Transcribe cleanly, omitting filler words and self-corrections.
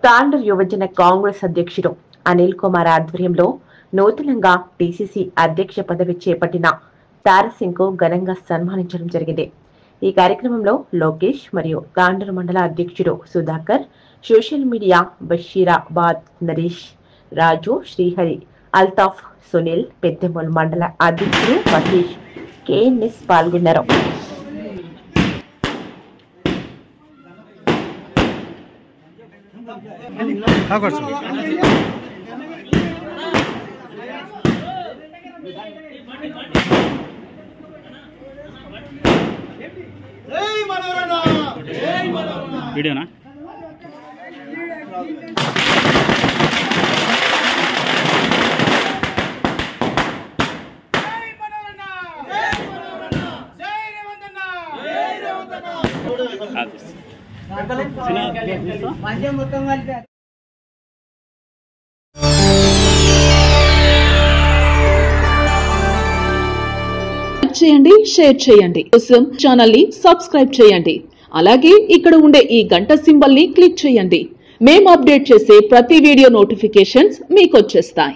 తాండూరు యువజన కాంగ్రెస్ అధ్యక్షుడు అనిల్ కుమార్ ఆధ్వర్యంలో నూతనంగా టీసీసీ అధ్యక్ష పదవి చేపట్టిన తారసింగ్ కు ఘనంగా సన్మానించడం జరిగింది। ఈ కార్యక్రమంలో లోకేష్ మరియు తాండూరు మండల అధ్యక్షుడు సుధాకర్, సోషల్ మీడియా బషీరాబాద్ నరేష్, రాజు, శ్రీహరి, అల్తాఫ్, సునీల్, పెద్దెమూల్ మండల అధ్యక్షుడు మహేష్, కేఎన్ఎస్ పాల్గొన్నారు। వీడియోనా చేయండి, షేర్ చేయండి, కోసం ఛానల్ ని సబ్స్క్రైబ్ చేయండి। అలాగే ఇక్కడ ఉండే ఈ గంట సింబల్ ని క్లిక్ చేయండి। మేము అప్డేట్ చేసే ప్రతి వీడియో నోటిఫికేషన్స్ మీకు వచ్చేస్తాయి।